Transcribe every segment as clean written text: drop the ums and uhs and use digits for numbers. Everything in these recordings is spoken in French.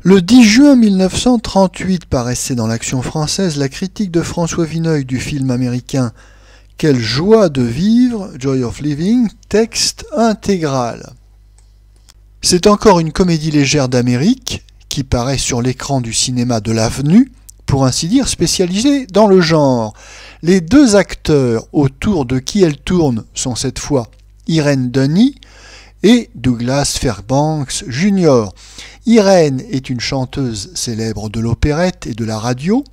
Le 10 juin 1938 paraissait dans l'Action française la critique de François Vineuil du film américain « Quelle joie de vivre », Joy of Living, texte intégral. C'est encore une comédie légère d'Amérique qui paraît sur l'écran du cinéma de l'Avenue, pour ainsi dire spécialisé dans le genre. Les deux acteurs autour de qui elle tourne sont cette fois Irene Dunny et Douglas Fairbanks Jr. Irene est une chanteuse célèbre de l'opérette et de la radio.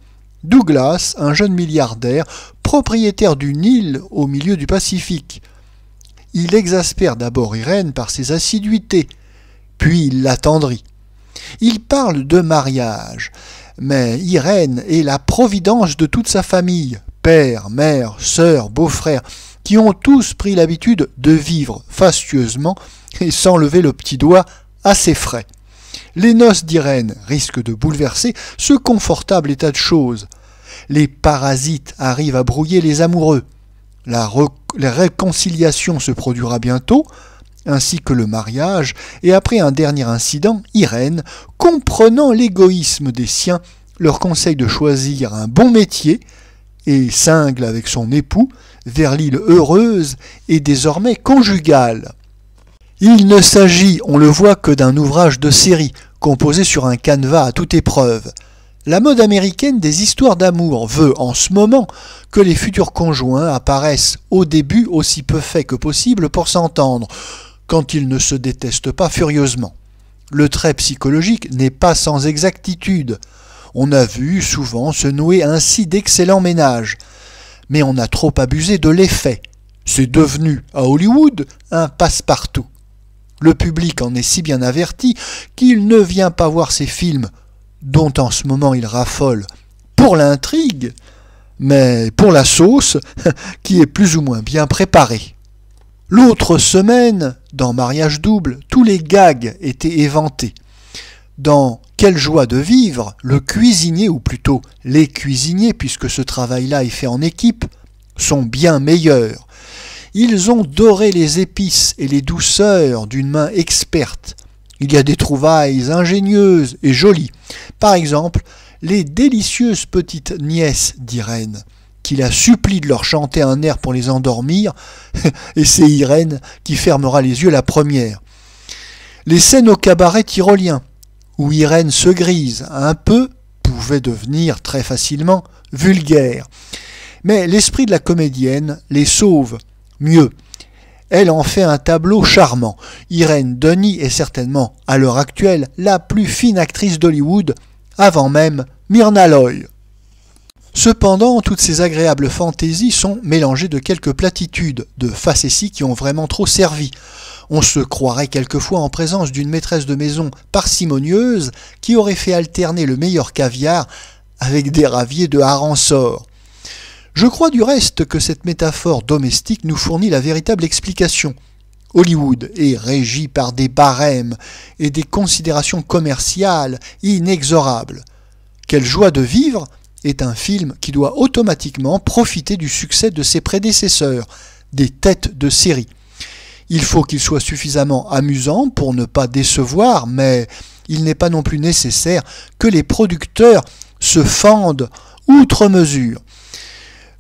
Douglas, un jeune milliardaire, propriétaire d'une île au milieu du Pacifique. Il exaspère d'abord Irene par ses assiduités, puis il l'attendrit. Il parle de mariage, mais Irene est la providence de toute sa famille, père, mère, sœur, beau-frère, qui ont tous pris l'habitude de vivre fastueusement et sans lever le petit doigt à ses frais. Les noces d'Irene risquent de bouleverser ce confortable état de choses. Les parasites arrivent à brouiller les amoureux. La réconciliation se produira bientôt, ainsi que le mariage, et après un dernier incident, Irene, comprenant l'égoïsme des siens, leur conseille de choisir un bon métier et cingle avec son époux vers l'île heureuse et désormais conjugale. Il ne s'agit, on le voit, que d'un ouvrage de série, composé sur un canevas à toute épreuve. La mode américaine des histoires d'amour veut, en ce moment, que les futurs conjoints apparaissent au début aussi peu faits que possible pour s'entendre, quand ils ne se détestent pas furieusement. Le trait psychologique n'est pas sans exactitude. On a vu souvent se nouer ainsi d'excellents ménages. Mais on a trop abusé de l'effet. C'est devenu, à Hollywood, un passe-partout. Le public en est si bien averti qu'il ne vient pas voir ces films, dont en ce moment il raffole, pour l'intrigue, mais pour la sauce, qui est plus ou moins bien préparée. L'autre semaine, dans Mariage double, tous les gags étaient éventés. Dans Quelle joie de vivre, le cuisinier, ou plutôt les cuisiniers, puisque ce travail-là est fait en équipe, sont bien meilleurs. Ils ont doré les épices et les douceurs d'une main experte. Il y a des trouvailles ingénieuses et jolies. Par exemple, les délicieuses petites nièces d'Irene, qui la supplient de leur chanter un air pour les endormir, et c'est Irene qui fermera les yeux la première. Les scènes au cabaret tyrolien, où Irene se grise un peu, pouvaient devenir très facilement vulgaires. Mais l'esprit de la comédienne les sauve. Mieux, elle en fait un tableau charmant. Irene Dunny est certainement, à l'heure actuelle, la plus fine actrice d'Hollywood, avant même Myrna Loy. Cependant, toutes ces agréables fantaisies sont mélangées de quelques platitudes, de facéties qui ont vraiment trop servi. On se croirait quelquefois en présence d'une maîtresse de maison parcimonieuse qui aurait fait alterner le meilleur caviar avec des raviers de harançor. Je crois du reste que cette métaphore domestique nous fournit la véritable explication. Hollywood est régi par des barèmes et des considérations commerciales inexorables. Quelle joie de vivre est un film qui doit automatiquement profiter du succès de ses prédécesseurs, des têtes de série. Il faut qu'il soit suffisamment amusant pour ne pas décevoir, mais il n'est pas non plus nécessaire que les producteurs se fendent outre mesure.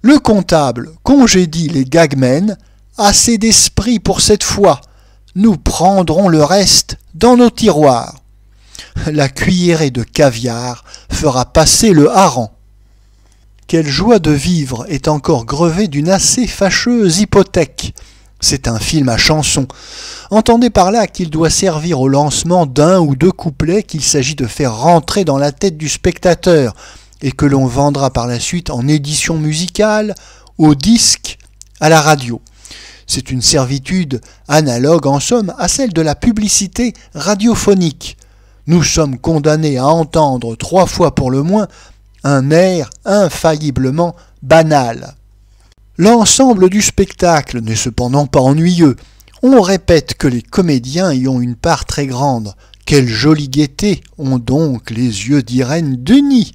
Le comptable congédie les gagmen, assez d'esprit pour cette fois. Nous prendrons le reste dans nos tiroirs. La cuillerée de caviar fera passer le hareng. Quelle joie de vivre est encore grevée d'une assez fâcheuse hypothèque. C'est un film à chansons. Entendez par là qu'il doit servir au lancement d'un ou deux couplets qu'il s'agit de faire rentrer dans la tête du spectateur et que l'on vendra par la suite en édition musicale, au disque, à la radio. C'est une servitude analogue en somme à celle de la publicité radiophonique. Nous sommes condamnés à entendre 3 fois pour le moins un air infailliblement banal. L'ensemble du spectacle n'est cependant pas ennuyeux. On répète que les comédiens y ont une part très grande. Quelle jolie gaieté ont donc les yeux d'Irene Dunny.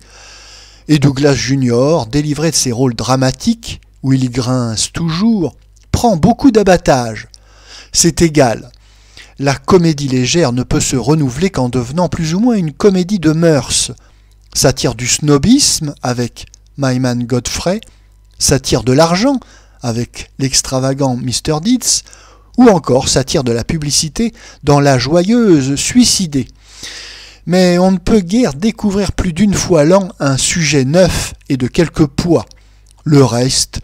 Et Douglas Jr., délivré de ses rôles dramatiques, où il grince toujours, prend beaucoup d'abattage. C'est égal. La comédie légère ne peut se renouveler qu'en devenant plus ou moins une comédie de mœurs. Satire du snobisme avec My Man Godfrey, satire de l'argent avec l'extravagant Mr. Deeds, ou encore satire de la publicité dans La Joyeuse Suicidée. Mais on ne peut guère découvrir plus d'une fois l'an un sujet neuf et de quelque poids. Le reste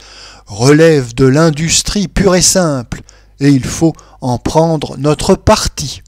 relève de l'industrie pure et simple, et il faut en prendre notre parti.